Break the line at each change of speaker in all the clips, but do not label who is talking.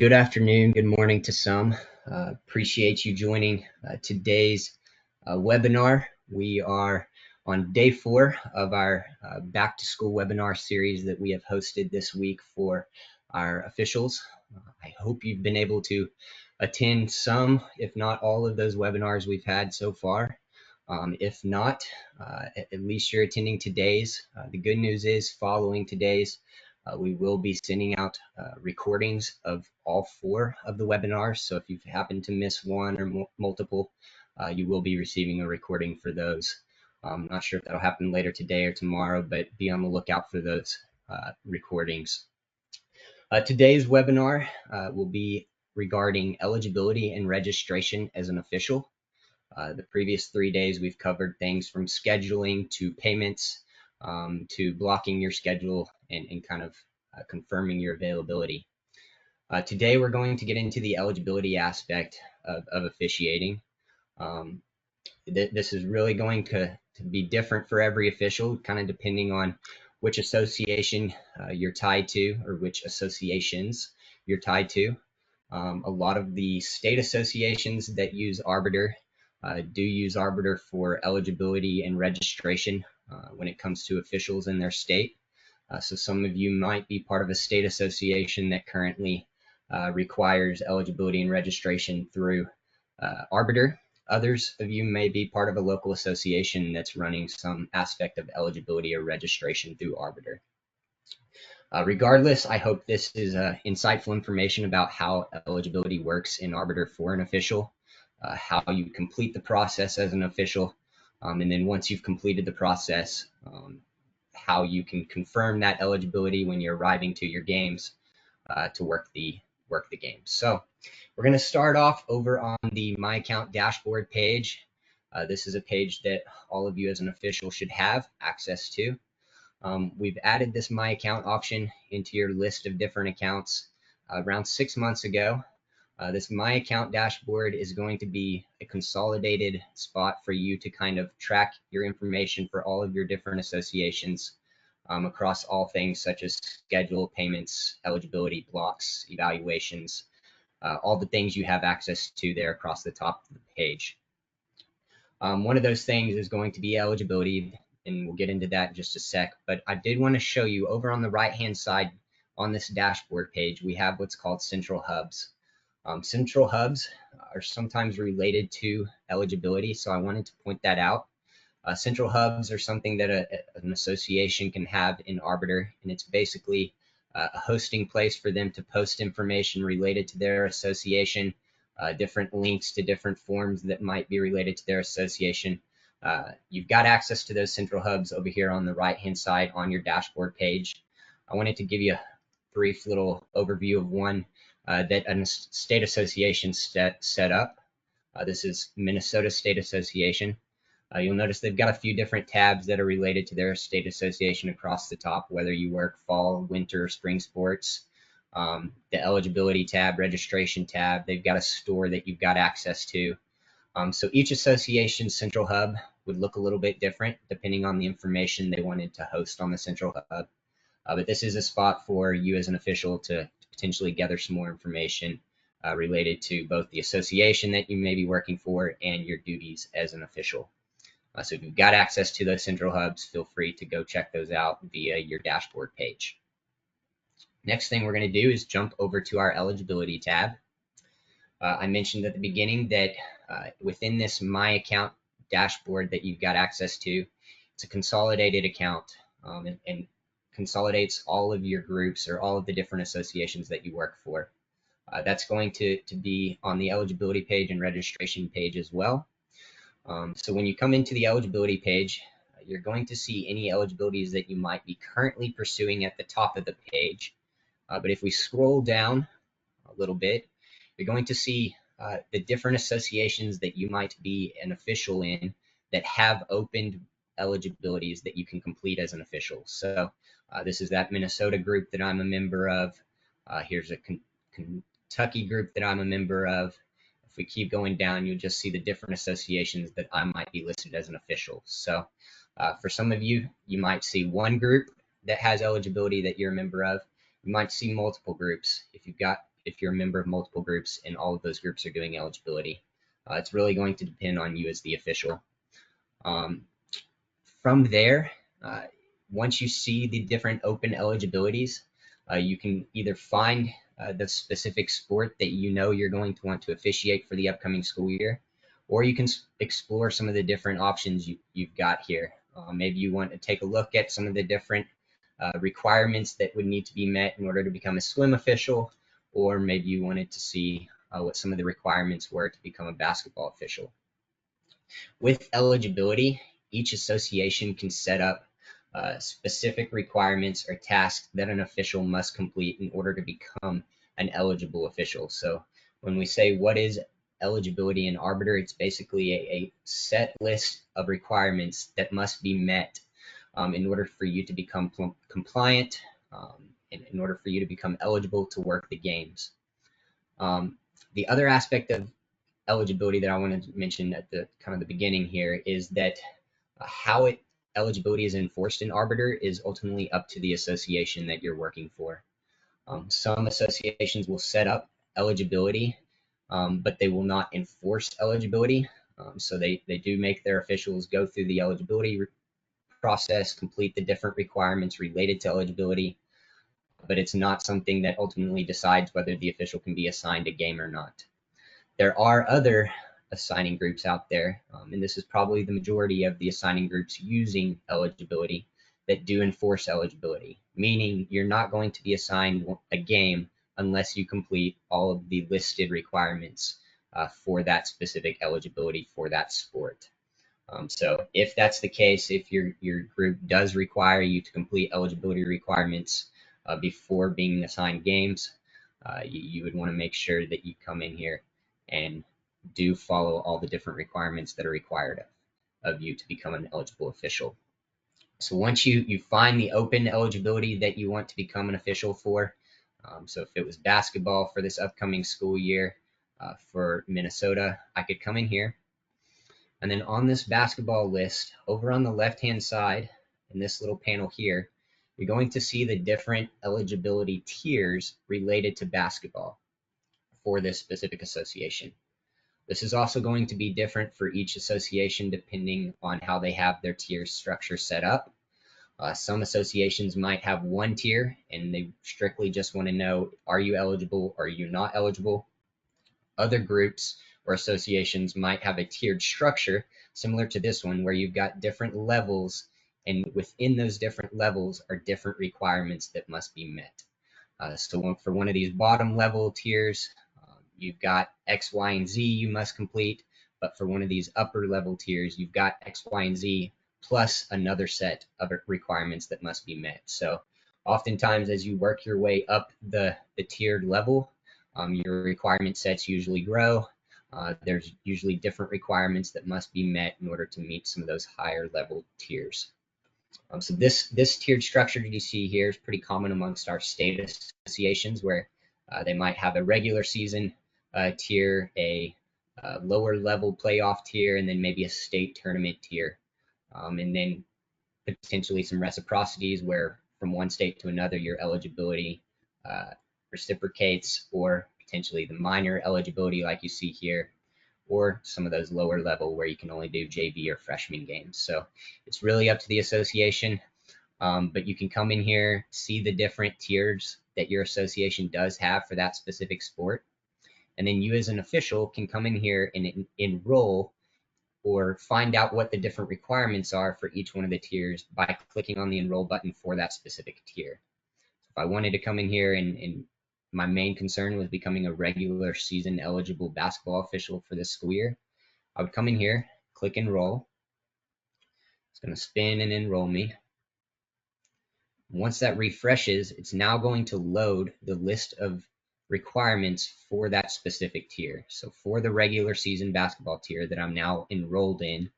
Good afternoon, good morning to some. Appreciate you joining today's webinar. We are on day 4 of our back to school webinar series that we have hosted this week for our officials. I hope you've been able to attend some, if not all of those webinars we've had so far. If not, at least you're attending today's. The good news is following today's, we will be sending out recordings of all 4 of the webinars. So if you happen to miss one or multiple, you will be receiving a recording for those. I'm not sure if that'll happen later today or tomorrow, but be on the lookout for those recordings. Today's webinar will be regarding eligibility and registration as an official. The previous 3 days, we've covered things from scheduling to payments to blocking your schedule and kind of confirming your availability. Today, we're going to get into the eligibility aspect of officiating. This is really going to be different for every official, kind of depending on which association you're tied to or which associations you're tied to. A lot of the state associations that use Arbiter do use Arbiter for eligibility and registration when it comes to officials in their state. So some of you might be part of a state association that currently requires eligibility and registration through Arbiter. Others of you may be part of a local association that's running some aspect of eligibility or registration through Arbiter. Regardless, I hope this is insightful information about how eligibility works in Arbiter for an official, how you complete the process as an official, and then once you've completed the process, how you can confirm that eligibility when you're arriving to your games to work the games. So we're going to start off over on the My Account dashboard page. This is a page that all of you as an official should have access to. We've added this My Account option into your list of different accounts around 6 months ago. This My Account dashboard is going to be a consolidated spot for you to kind of track your information for all of your different associations across all things such as schedule, payments, eligibility, blocks, evaluations, all the things you have access to there across the top of the page. One of those things is going to be eligibility, and we'll get into that in just a sec, but I did want to show you over on the right hand side on this dashboard page, we have what's called central hubs. Central hubs are sometimes related to eligibility, so I wanted to point that out. Central hubs are something that an association can have in Arbiter, and it's basically a hosting place for them to post information related to their association, different links to different forms that might be related to their association. You've got access to those central hubs over here on the right hand side on your dashboard page. I wanted to give you a brief little overview of one that a state association set up. This is Minnesota State Association. You'll notice they've got a few different tabs that are related to their state association across the top, whether you work fall, winter, spring sports. The eligibility tab, registration tab, they've got a store that you've got access to. So each association's central hub would look a little bit different depending on the information they wanted to host on the central hub. But this is a spot for you as an official to potentially gather some more information related to both the association that you may be working for and your duties as an official. So if you've got access to those central hubs, feel free to go check those out via your dashboard page. Next thing we're going to do is jump over to our eligibility tab. I mentioned at the beginning that within this My Account dashboard that you've got access to, it's a consolidated account and consolidates all of your groups or all of the different associations that you work for. That's going to be on the eligibility page and registration page as well. So when you come into the eligibility page, you're going to see any eligibilities that you might be currently pursuing at the top of the page. But if we scroll down a little bit, you're going to see the different associations that you might be an official in that have opened eligibilities that you can complete as an official. So this is that Minnesota group that I'm a member of. Here's a Kentucky group that I'm a member of. If we keep going down, you'll just see the different associations that I might be listed as an official. So for some of you, you might see one group that has eligibility that you're a member of. You might see multiple groups. If if you're a member of multiple groups and all of those groups are doing eligibility. It's really going to depend on you as the official. Um, from there, uh, once you see the different open eligibilities, you can either find the specific sport that you know you're going to want to officiate for the upcoming school year, or you can explore some of the different options you've got here. Maybe you want to take a look at some of the different requirements that would need to be met in order to become a swim official, or maybe you wanted to see what some of the requirements were to become a basketball official. With eligibility, each association can set up specific requirements or tasks that an official must complete in order to become an eligible official. So when we say what is eligibility in Arbiter, it's basically a set list of requirements that must be met in order for you to become compliant, and in order for you to become eligible to work the games. The other aspect of eligibility that I wanted to mention at the kind of the beginning here is that how eligibility is enforced in Arbiter is ultimately up to the association that you're working for. Some associations will set up eligibility, but they will not enforce eligibility. So they do make their officials go through the eligibility process, complete the different requirements related to eligibility, but it's not something that ultimately decides whether the official can be assigned a game or not. There are other assigning groups out there, and this is probably the majority of the assigning groups using eligibility that do enforce eligibility, meaning you're not going to be assigned a game unless you complete all of the listed requirements for that specific eligibility for that sport. So if that's the case, if your group does require you to complete eligibility requirements before being assigned games, you would want to make sure that you come in here and do follow all the different requirements that are required of you to become an eligible official. So once you find the open eligibility that you want to become an official for, so if it was basketball for this upcoming school year for Minnesota, I could come in here. And then on this basketball list, over on the left-hand side, in this little panel here, you're going to see the different eligibility tiers related to basketball for this specific association. This is also going to be different for each association depending on how they have their tier structure set up. Some associations might have one tier and they strictly just want to know, are you eligible or are you not eligible? Other groups or associations might have a tiered structure similar to this one where you've got different levels, and within those different levels are different requirements that must be met. So for one of these bottom level tiers, you've got X, Y, and Z you must complete, but for one of these upper level tiers, you've got X, Y, and Z plus another set of requirements that must be met. So oftentimes as you work your way up the tiered level, your requirement sets usually grow. There's usually different requirements that must be met in order to meet some of those higher level tiers. So this tiered structure that you see here is pretty common amongst our state associations, where they might have a regular season tier, a lower level playoff tier, and then maybe a state tournament tier. And then potentially some reciprocities where from one state to another your eligibility reciprocates, or potentially the minor eligibility like you see here, or some of those lower level where you can only do JV or freshman games. So it's really up to the association, but you can come in here, see the different tiers that your association does have for that specific sport. And then you as an official can come in here and enroll or find out what the different requirements are for each one of the tiers by clicking on the enroll button for that specific tier. If I wanted to come in here and my main concern was becoming a regular season eligible basketball official for this school year, I would come in here, click enroll. It's going to spin and enroll me. Once that refreshes, it's now going to load the list of requirements for that specific tier. So for the regular season basketball tier that I'm now enrolled in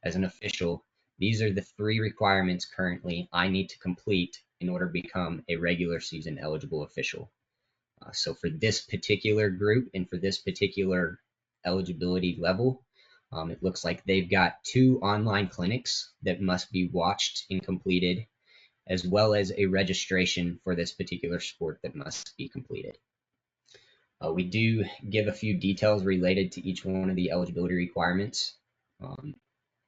as an official, these are the 3 requirements currently I need to complete in order to become a regular season eligible official. So for this particular group and for this particular eligibility level, it looks like they've got 2 online clinics that must be watched and completed, as well as a registration for this particular sport that must be completed. We do give a few details related to each one of the eligibility requirements. Um,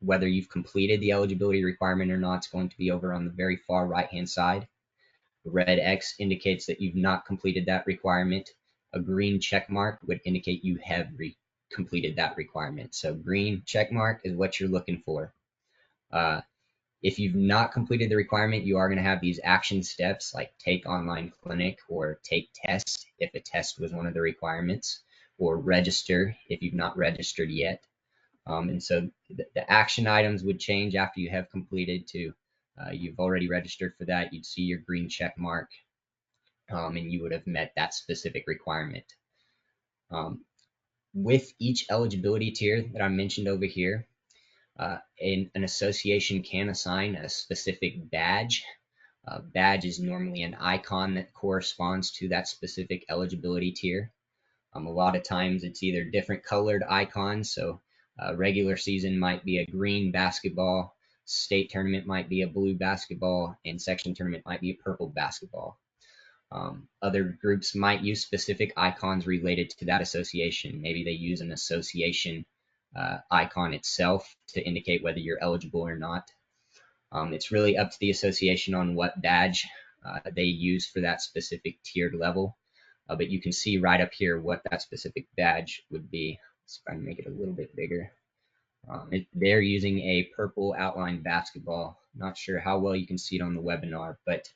Whether you've completed the eligibility requirement or not is going to be over on the very far right-hand side. The red X indicates that you've not completed that requirement. A green check mark would indicate you have completed that requirement. So green check mark is what you're looking for. Uh, if you've not completed the requirement, you are going to have these action steps like take online clinic or take test if a test was one of the requirements, or register if you've not registered yet. And so the action items would change after you have completed to you've already registered for that. You'd see your green check mark, and you would have met that specific requirement. Um, with each eligibility tier that I mentioned over here, an association can assign a specific badge. Badge is normally an icon that corresponds to that specific eligibility tier. A lot of times it's either different colored icons. So regular season might be a green basketball, state tournament might be a blue basketball, and section tournament might be a purple basketball. Other groups might use specific icons related to that association. Maybe they use an association icon itself to indicate whether you're eligible or not. It's really up to the association on what badge they use for that specific tiered level. But you can see right up here what that specific badge would be. Let's try and make it a little bit bigger. They're using a purple outline basketball. Not sure how well you can see it on the webinar, but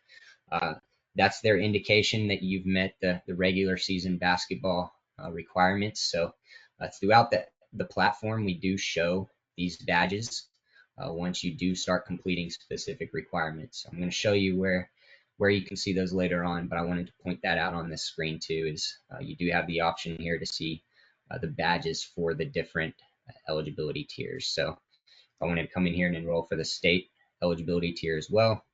uh, that's their indication that you've met the regular season basketball requirements. So throughout the platform, we do show these badges once you do start completing specific requirements. I'm going to show you where you can see those later on, but I wanted to point that out on this screen too, is you do have the option here to see the badges for the different eligibility tiers. So if I wanted to come in here and enroll for the state eligibility tier as well,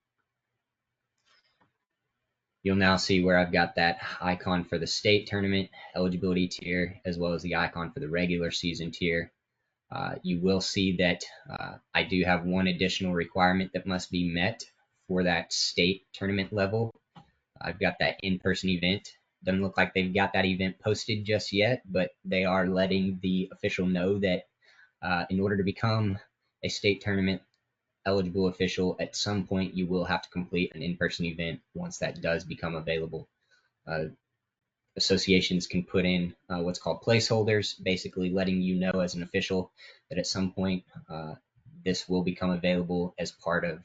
you'll now see where I've got that icon for the state tournament eligibility tier, as well as the icon for the regular season tier. You will see that I do have one additional requirement that must be met for that state tournament level. I've got that in-person event. Doesn't look like they've got that event posted just yet, but they are letting the official know that in order to become a state tournament eligible official, at some point you will have to complete an in-person event once that does become available. Uh, Associations can put in what's called placeholders, basically letting you know as an official that at some point this will become available as part of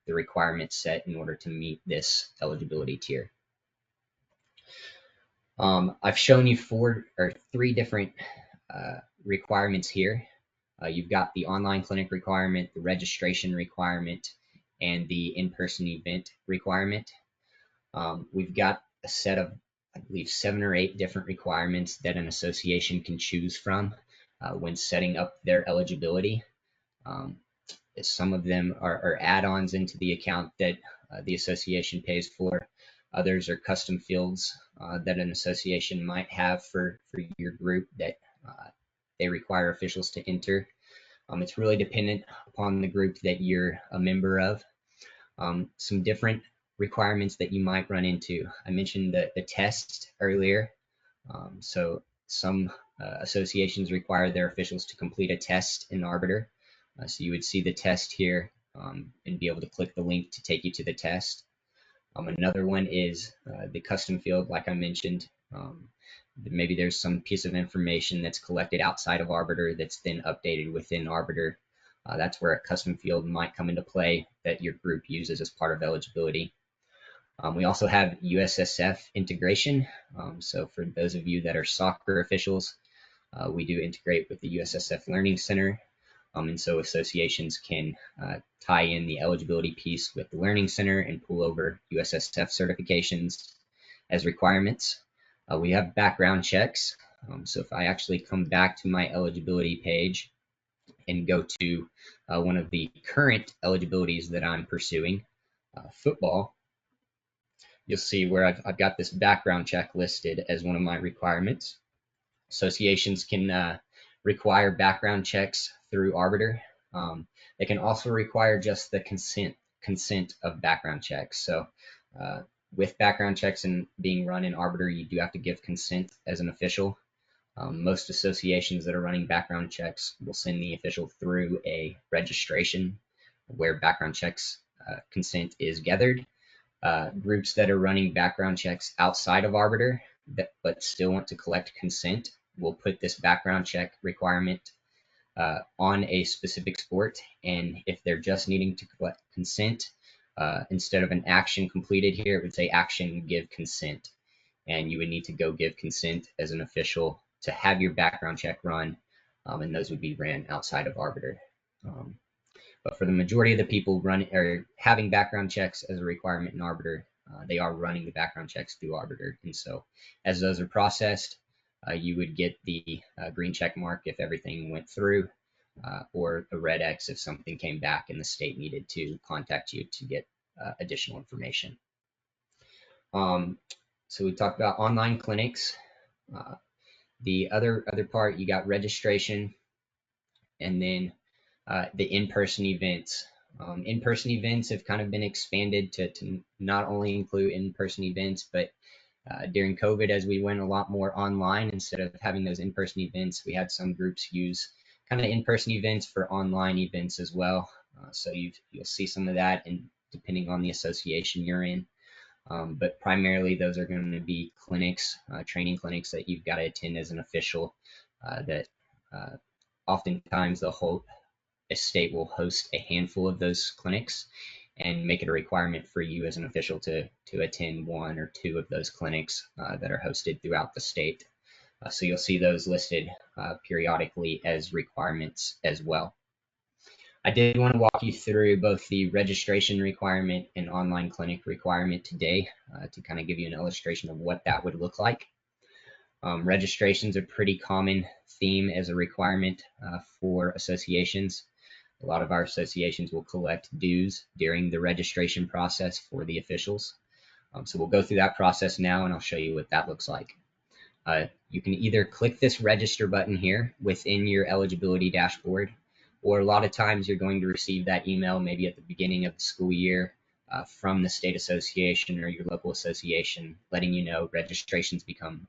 the requirements set in order to meet this eligibility tier. I've shown you three different requirements here. You've got the online clinic requirement, the registration requirement, and the in-person event requirement. We've got a set of, I believe, 7 or 8 different requirements that an association can choose from when setting up their eligibility. Some of them are add-ons into the account that the association pays for. Others are custom fields that an association might have for your group that they require officials to enter. It's really dependent upon the group that you're a member of. Some different requirements that you might run into. I mentioned the test earlier. So some associations require their officials to complete a test in Arbiter. So you would see the test here and be able to click the link to take you to the test. Another one is the custom field, like I mentioned. Maybe there's some piece of information that's collected outside of Arbiter that's then updated within Arbiter. That's where a custom field might come into play that your group uses as part of eligibility. We also have USSF integration. So for those of you that are soccer officials, we do integrate with the USSF Learning Center. And so associations can tie in the eligibility piece with the Learning Center and pull over USSF certifications as requirements. We have background checks. So if I actually come back to my eligibility page and go to one of the current eligibilities that I'm pursuing, football, you'll see where I've got this background check listed as one of my requirements. Associations can require background checks through Arbiter. They can also require just the consent of background checks. So With background checks and being run in Arbiter, you do have to give consent as an official. Most associations that are running background checks will send the official through a registration where background checks consent is gathered. Groups that are running background checks outside of Arbiter but still want to collect consent will put this background check requirement on a specific sport. And if they're just needing to collect consent, instead of an action completed here, it would say action give consent. And you would need to go give consent as an official to have your background check run, and those would be ran outside of Arbiter. But for the majority of the people running or having background checks as a requirement in Arbiter, they are running the background checks through Arbiter. And so as those are processed, you would get the green check mark if everything went through, or a red X if something came back and the state needed to contact you to get additional information. So we talked about online clinics. The other part, you got registration, and then the in-person events. In-person events have kind of been expanded to not only include in-person events, but during COVID, as we went a lot more online, instead of having those in-person events, we had some groups use kind of in-person events for online events as well. So you'll see some of that, and depending on the association you're in. But primarily, those are going to be clinics, training clinics that you've got to attend as an official. That oftentimes the whole estate will host a handful of those clinics and make it a requirement for you as an official to attend one or two of those clinics that are hosted throughout the state. So you'll see those listed periodically as requirements as well. I did want to walk you through both the registration requirement and online clinic requirement today to kind of give you an illustration of what that would look like. Registration's a pretty common theme as a requirement for associations. A lot of our associations will collect dues during the registration process for the officials. So we'll go through that process now, and I'll show you what that looks like. You can either click this register button here within your eligibility dashboard, or a lot of times you're going to receive that email maybe at the beginning of the school year from the state association or your local association letting you know registrations become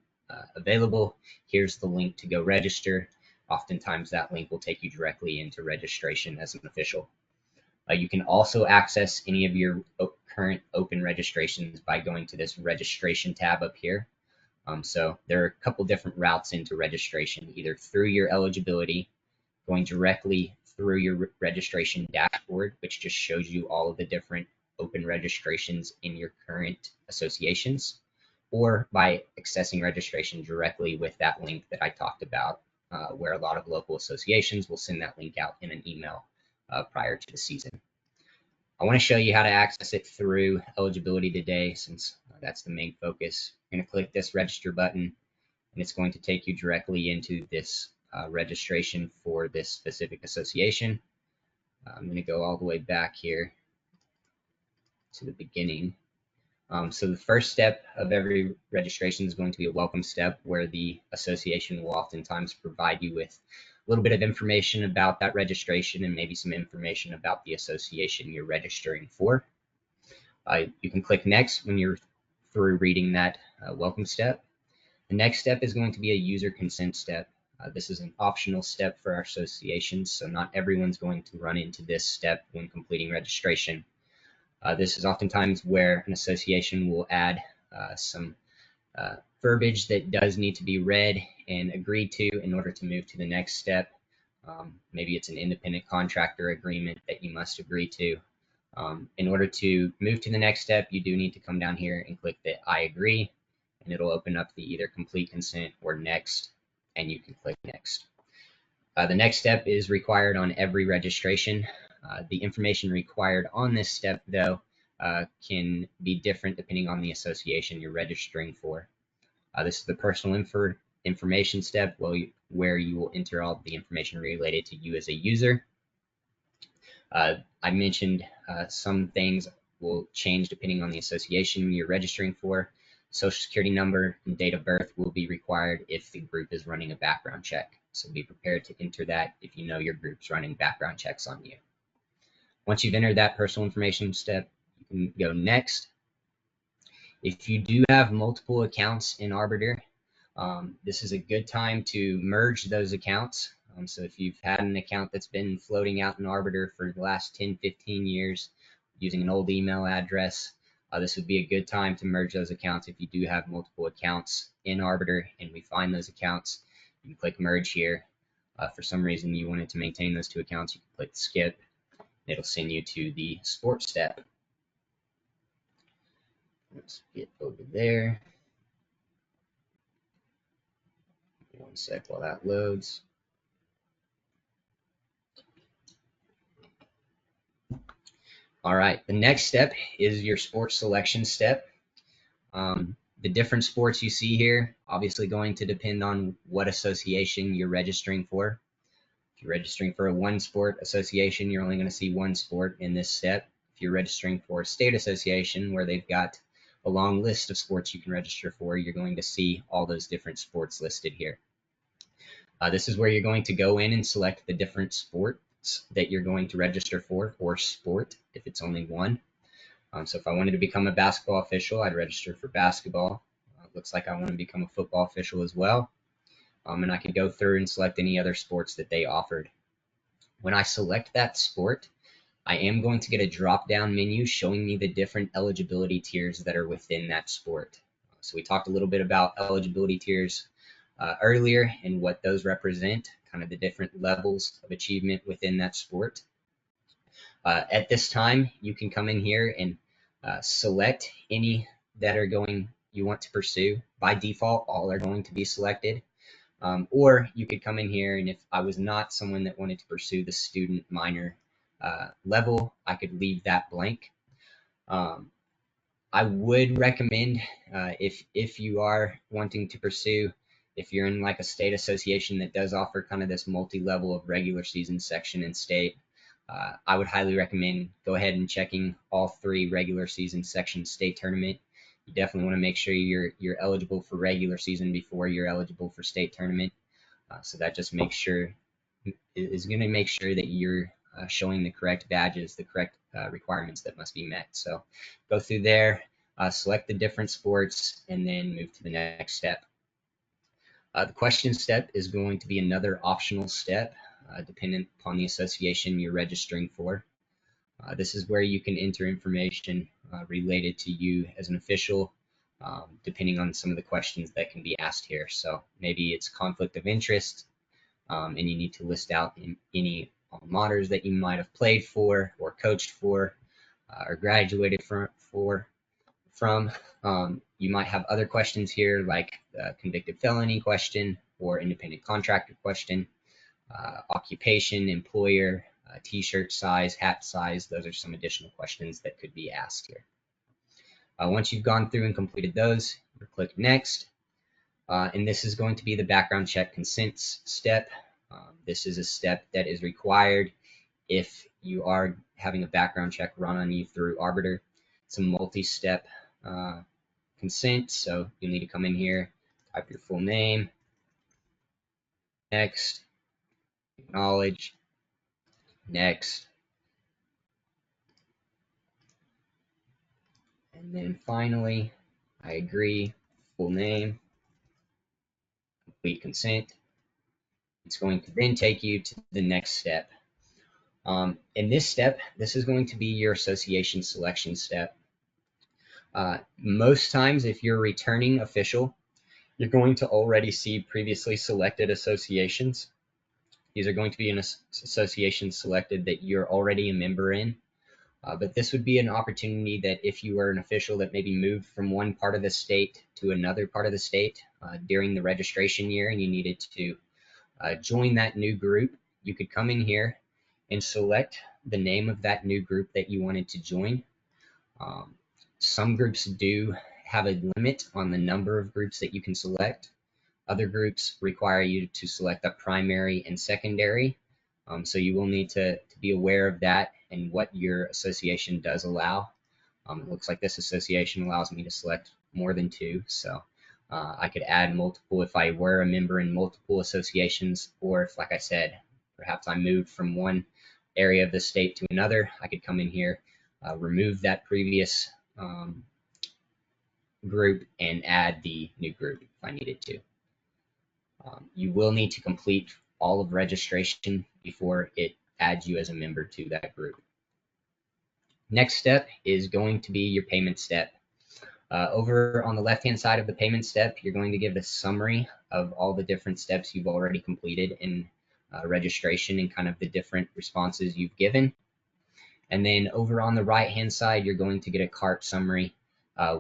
available. Here's the link to go register. Oftentimes that link will take you directly into registration as an official. You can also access any of your current open registrations by going to this registration tab up here. So there are a couple different routes into registration, either through your eligibility, going directly through your registration dashboard, which just shows you all of the different open registrations in your current associations, or by accessing registration directly with that link that I talked about, where a lot of local associations will send that link out in an email prior to the season. I want to show you how to access it through eligibility today, since that's the main focus. You're going to click this register button, and it's going to take you directly into this registration for this specific association. I'm going to go all the way back here to the beginning. So the first step of every registration is going to be a welcome step, where the association will oftentimes provide you with a little bit of information about that registration and maybe some information about the association you're registering for. You can click next when you're through reading that welcome step. The next step is going to be a user consent step. This is an optional step for our associations, so not everyone's going to run into this step when completing registration. This is oftentimes where an association will add some verbiage that does need to be read and agreed to in order to move to the next step. Maybe it's an independent contractor agreement that you must agree to. In order to move to the next step, you do need to come down here and click the I agree, and it'll open up the either complete consent or next, and you can click next. The next step is required on every registration. The information required on this step, though, can be different depending on the association you're registering for. This is the personal information step, where you will enter all the information related to you as a user. I mentioned some things will change depending on the association you're registering for. Social security number and date of birth will be required if the group is running a background check. So be prepared to enter that if you know your group's running background checks on you. Once you've entered that personal information step, you can go next. If you do have multiple accounts in Arbiter, this is a good time to merge those accounts. So if you've had an account that's been floating out in Arbiter for the last 10, 15 years using an old email address, this would be a good time to merge those accounts. If you do have multiple accounts in Arbiter and we find those accounts, you can click merge here. For some reason you wanted to maintain those two accounts, you can click skip. It'll send you to the sports step. Let's get over there. 1 sec while that loads. All right, the next step is your sports selection step. The different sports you see here, obviously going to depend on what association you're registering for. If you're registering for a one sport association, you're only going to see one sport in this step. If you're registering for a state association where they've got a long list of sports you can register for, you're going to see all those different sports listed here. This is where you're going to go in and select the different sports that you're going to register for, or sport if it's only one. So if I wanted to become a basketball official, I'd register for basketball. Looks like I want to become a football official as well. And I could go through and select any other sports that they offered. When I select that sport, I am going to get a drop-down menu showing me the different eligibility tiers that are within that sport. So we talked a little bit about eligibility tiers earlier and what those represent, kind of the different levels of achievement within that sport. At this time, you can come in here and select any that are you want to pursue. By default, all are going to be selected. Or you could come in here, and if I was not someone that wanted to pursue the student minor level, I could leave that blank. I would recommend if you are wanting to pursue, if you're in like a state association that does offer kind of this multi-level of regular season, section, and state, I would highly recommend go ahead and checking all 3 regular season, section, state tournament. You definitely want to make sure you're eligible for regular season before you're eligible for state tournament. So that just makes sure is going to make sure that you're showing the correct badges, the correct requirements that must be met. So go through there, select the different sports, and then move to the next step. The question step is going to be another optional step dependent upon the association you're registering for. This is where you can enter information related to you as an official, depending on some of the questions that can be asked here. So maybe it's conflict of interest, and you need to list out any alma maters that you might have played for or coached for or graduated from. You might have other questions here like convicted felony question or independent contractor question, occupation, employer, t-shirt size, hat size. Those are some additional questions that could be asked here. Once you've gone through and completed those, you click next. And this is going to be the background check consents step. This is a step that is required if you are having a background check run on you through Arbiter. It's a multi-step consent, so you'll need to come in here, type your full name, next, acknowledge, next, and then finally, I agree, full name, complete consent. It's going to then take you to the next step. In this step, this is going to be your association selection step. Most times, if you're a returning official, you're going to already see previously selected associations. These are going to be an association selected that you're already a member in. But this would be an opportunity that if you were an official that maybe moved from one part of the state to another part of the state during the registration year and you needed to join that new group, you could come in here and select the name of that new group that you wanted to join. Some groups do have a limit on the number of groups that you can select. Other groups require you to select a primary and secondary. So you will need to be aware of that and what your association does allow. It looks like this association allows me to select more than 2. So I could add multiple if I were a member in multiple associations, or if, like I said, perhaps I moved from one area of the state to another, I could come in here, remove that previous group and add the new group if I needed to. You will need to complete all of registration before it adds you as a member to that group. Next step is going to be your payment step. Over on the left-hand side of the payment step, you're going to give a summary of all the different steps you've already completed in registration and kind of the different responses you've given. And then over on the right-hand side, you're going to get a cart summary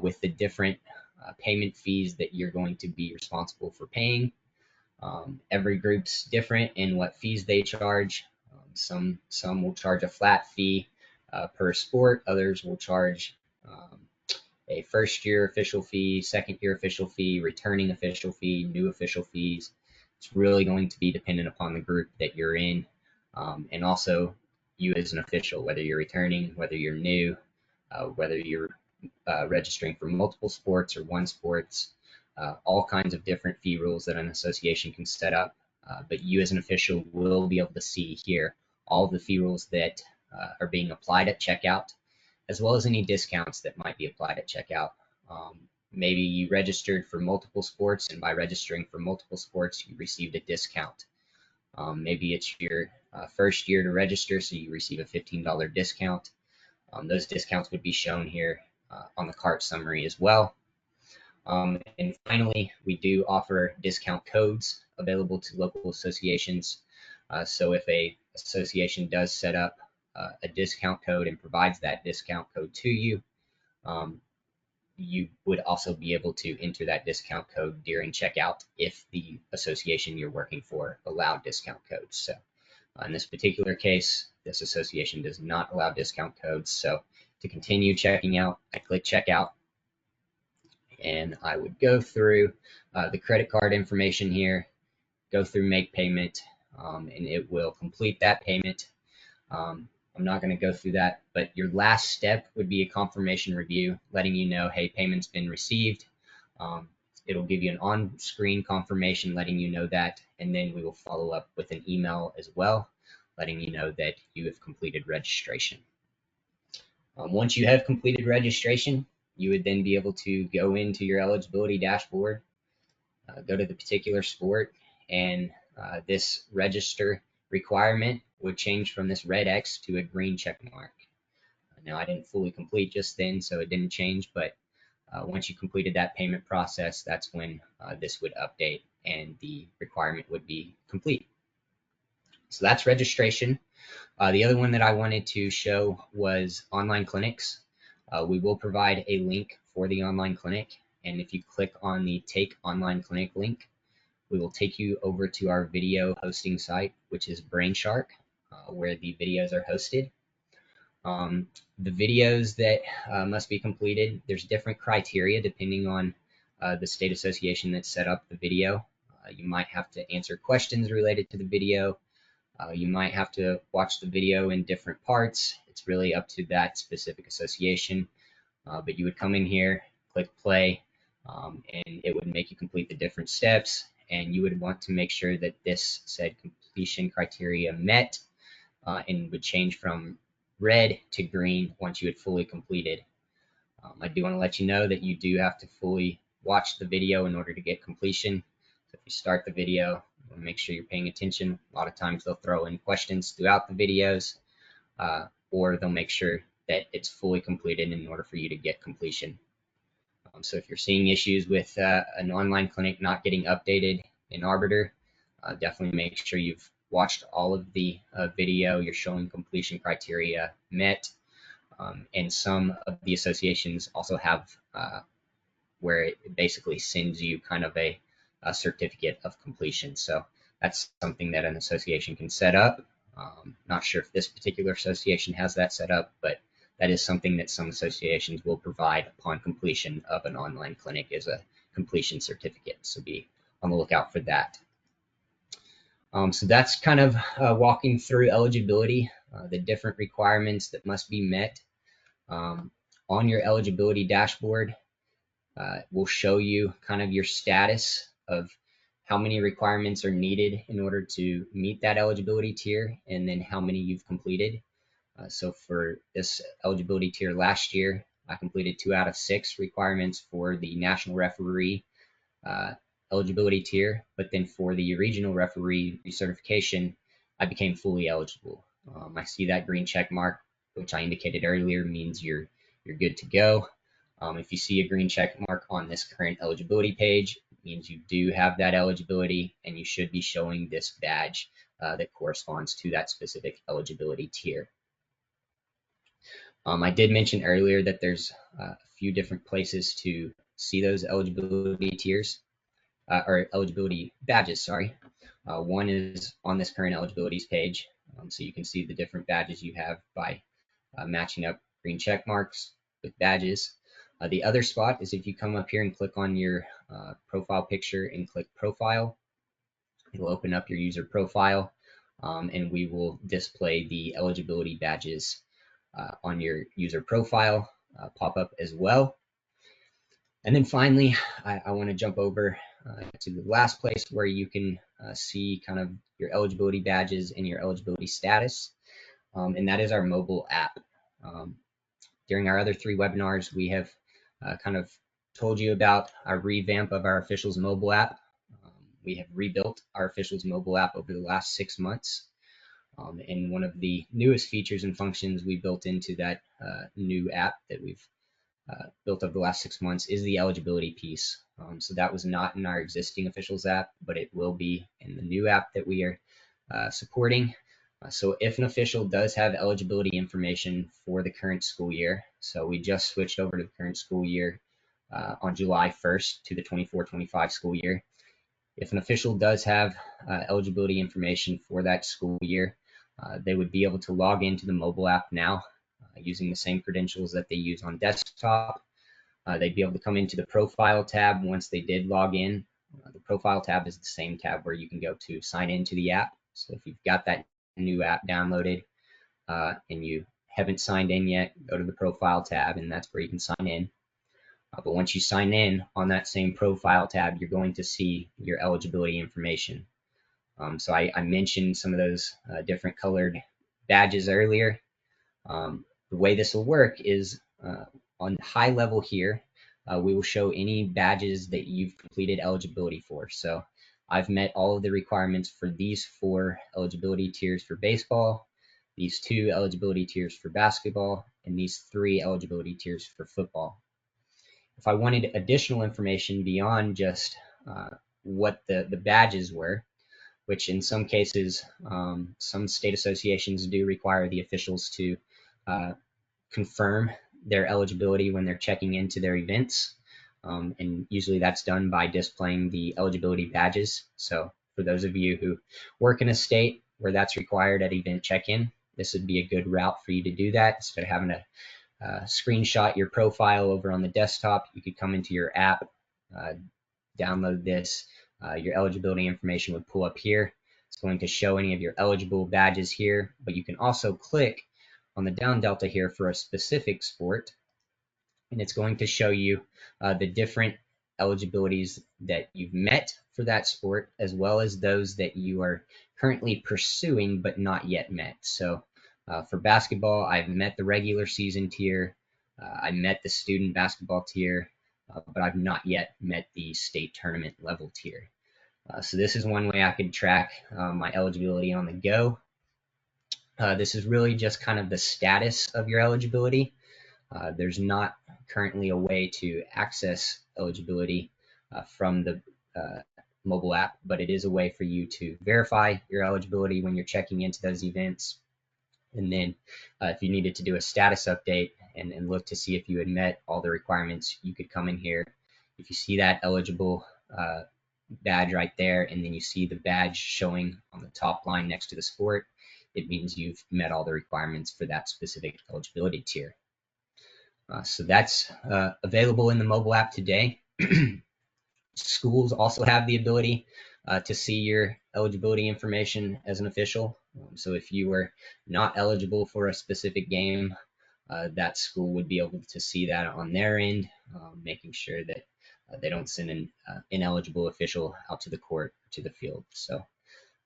with the different payment fees that you're going to be responsible for paying. Every group's different in what fees they charge. Some will charge a flat fee per sport. Others will charge a first year official fee, second year official fee, returning official fee, new official fees. It's really going to be dependent upon the group that you're in, and also you as an official, whether you're returning, whether you're new, whether you're registering for multiple sports or one sports, all kinds of different fee rules that an association can set up. But you as an official will be able to see here all the fee rules that are being applied at checkout, as well as any discounts that might be applied at checkout. Maybe you registered for multiple sports, and by registering for multiple sports, you received a discount. Maybe it's your first year to register, so you receive a $15 discount. Those discounts would be shown here on the cart summary as well. And finally, we do offer discount codes available to local associations. So if a association does set up a discount code and provides that discount code to you, you would also be able to enter that discount code during checkout if the association you're working for allowed discount codes. So in this particular case, this association does not allow discount codes. So to continue checking out, I click checkout, and I would go through the credit card information here, go through make payment, and it will complete that payment. I'm not going to go through that, but your last step would be a confirmation review, letting you know, hey, payment's been received. It'll give you an on-screen confirmation letting you know that, and then we will follow up with an email as well, letting you know that you have completed registration. Once you have completed registration, you would then be able to go into your eligibility dashboard, go to the particular sport, and this register requirement would change from this red X to a green check mark. Now, I didn't fully complete just then, so it didn't change, but once you completed that payment process, that's when this would update and the requirement would be complete. So that's registration. The other one that I wanted to show was online clinics. We will provide a link for the online clinic, and if you click on the Take Online Clinic link, we will take you over to our video hosting site, which is Brainshark, where the videos are hosted. The videos that must be completed, there's different criteria depending on the state association that set up the video. You might have to answer questions related to the video. You might have to watch the video in different parts. It's really up to that specific association. But you would come in here, click play, and it would make you complete the different steps. And you would want to make sure that this said completion criteria met and would change from red to green once you had fully completed. I do want to let you know that you do have to fully watch the video in order to get completion. So if you start the video, make sure you're paying attention. A lot of times they'll throw in questions throughout the videos, or they'll make sure that it's fully completed in order for you to get completion. So if you're seeing issues with an online clinic not getting updated in Arbiter, definitely make sure you've watched all of the video, you're showing completion criteria met, and some of the associations also have where it basically sends you kind of a certificate of completion. So that's something that an association can set up. Not sure if this particular association has that set up, but that is something that some associations will provide upon completion of an online clinic as a completion certificate. So be on the lookout for that. So that's kind of walking through eligibility, the different requirements that must be met. On your eligibility dashboard, will show you kind of your status of how many requirements are needed in order to meet that eligibility tier, and then how many you've completed. So for this eligibility tier last year, I completed 2 out of 6 requirements for the national referee uh, eligibility tier, but then for the regional referee recertification, I became fully eligible. I see that green check mark, which I indicated earlier, means you're good to go. If you see a green check mark on this current eligibility page, it means you do have that eligibility, and you should be showing this badge that corresponds to that specific eligibility tier. I did mention earlier that there's a few different places to see those eligibility tiers or eligibility badges, sorry. One is on this current eligibilities page. So you can see the different badges you have by matching up green check marks with badges. The other spot is if you come up here and click on your profile picture and click profile, it'll open up your user profile, and we will display the eligibility badges on your user profile pop up as well. And then finally, I want to jump over to the last place where you can see kind of your eligibility badges and your eligibility status, and that is our mobile app. During our other 3 webinars, we have kind of told you about our revamp of our officials mobile app. We have rebuilt our officials mobile app over the last 6 months. And one of the newest features and functions we built into that new app that we've built over the last 6 months is the eligibility piece. So that was not in our existing officials app, but it will be in the new app that we are supporting. So if an official does have eligibility information for the current school year, so we just switched over to the current school year on July 1st to the 24-25 school year. If an official does have eligibility information for that school year, they would be able to log into the mobile app now using the same credentials that they use on desktop. They'd be able to come into the profile tab once they did log in. The profile tab is the same tab where you can go to sign into the app. So if you've got that new app downloaded and you haven't signed in yet, go to the profile tab, and that's where you can sign in. But once you sign in on that same profile tab, you're going to see your eligibility information. So I mentioned some of those different colored badges earlier. The way this will work is on high level here, we will show any badges that you've completed eligibility for. So I've met all of the requirements for these 4 eligibility tiers for baseball, these 2 eligibility tiers for basketball, and these 3 eligibility tiers for football. If I wanted additional information beyond just what the badges were, which in some cases, some state associations do require the officials to confirm their eligibility when they're checking into their events. And usually that's done by displaying the eligibility badges. So for those of you who work in a state where that's required at event check-in, this would be a good route for you to do that. Instead of having to screenshot your profile over on the desktop, you could come into your app, download this. Your eligibility information would pull up here. It's going to show any of your eligible badges here, but you can also click on the down delta here for a specific sport, and it's going to show you the different eligibilities that you've met for that sport, as well as those that you are currently pursuing but not yet met. So for basketball, I've met the regular season tier, I met the student basketball tier, but I've not yet met the state tournament level tier. So this is one way I could track my eligibility on the go. This is really just kind of the status of your eligibility. There's not currently a way to access eligibility from the mobile app, but it is a way for you to verify your eligibility when you're checking into those events. And then if you needed to do a status update and look to see if you had met all the requirements, you could come in here. If you see that eligible badge right there, and then you see the badge showing on the top line next to the sport, it means you've met all the requirements for that specific eligibility tier. So that's available in the mobile app today. Schools also have the ability to see your eligibility information as an official. So if you were not eligible for a specific game, that school would be able to see that on their end, making sure that they don't send an ineligible official out to the court, to the field. So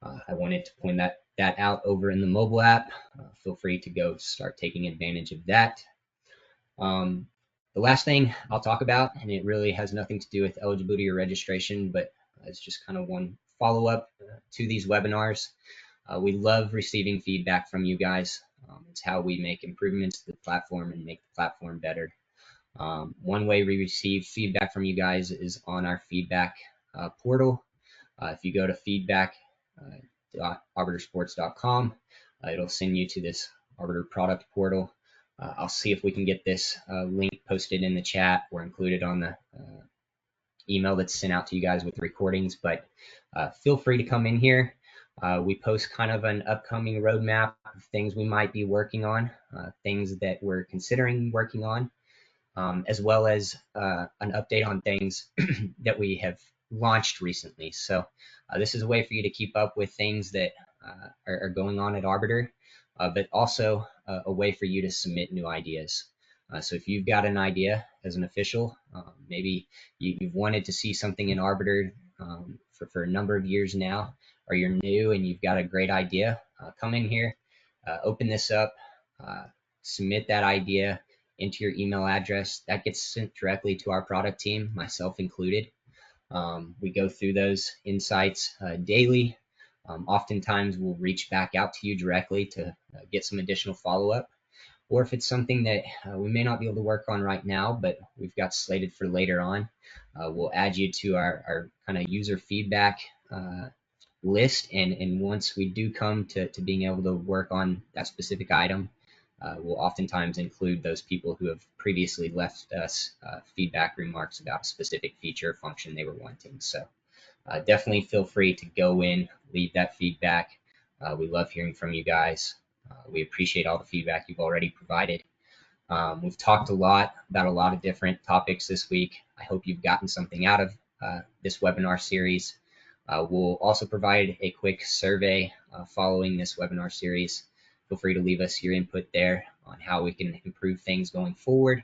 I wanted to point that out over in the mobile app. Feel free to go start taking advantage of that. The last thing I'll talk about, and it really has nothing to do with eligibility or registration, but it's just kind of one follow up to these webinars. We love receiving feedback from you guys. It's how we make improvements to the platform and make the platform better. One way we receive feedback from you guys is on our feedback portal. If you go to feedback.arbitersports.com, it'll send you to this Arbiter product portal. I'll see if we can get this link posted in the chat or included on the email that's sent out to you guys with the recordings, but feel free to come in here. We post kind of an upcoming roadmap of things we might be working on, things that we're considering working on, as well as an update on things that we have launched recently. So this is a way for you to keep up with things that are going on at Arbiter, but also a way for you to submit new ideas. So if you've got an idea as an official, maybe you've wanted to see something in Arbiter for a number of years now, or you're new and you've got a great idea, come in here, open this up, submit that idea into your email address. That gets sent directly to our product team, myself included. We go through those insights daily. Oftentimes we'll reach back out to you directly to get some additional follow-up. Or if it's something that we may not be able to work on right now, but we've got slated for later on, we'll add you to our kind of user feedback list. And once we do come to being able to work on that specific item, we'll oftentimes include those people who have previously left us feedback remarks about a specific feature or function they were wanting. So definitely feel free to go in, leave that feedback. We love hearing from you guys. We appreciate all the feedback you've already provided. We've talked a lot about a lot of different topics this week. I hope you've gotten something out of this webinar series. We'll also provide a quick survey following this webinar series. Feel free to leave us your input there on how we can improve things going forward.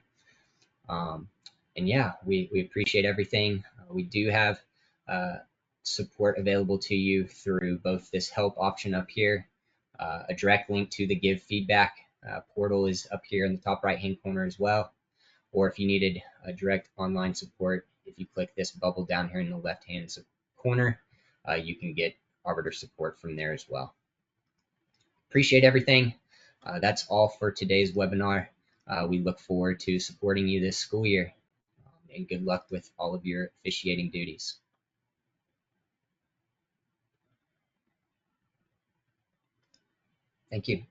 And yeah, we appreciate everything. We do have support available to you through both this help option up here, a direct link to the give feedback portal is up here in the top right hand corner as well. Or if you needed a direct online support, if you click this bubble down here in the left hand corner, you can get Arbiter support from there as well. Appreciate everything. That's all for today's webinar. We look forward to supporting you this school year, and good luck with all of your officiating duties. Thank you.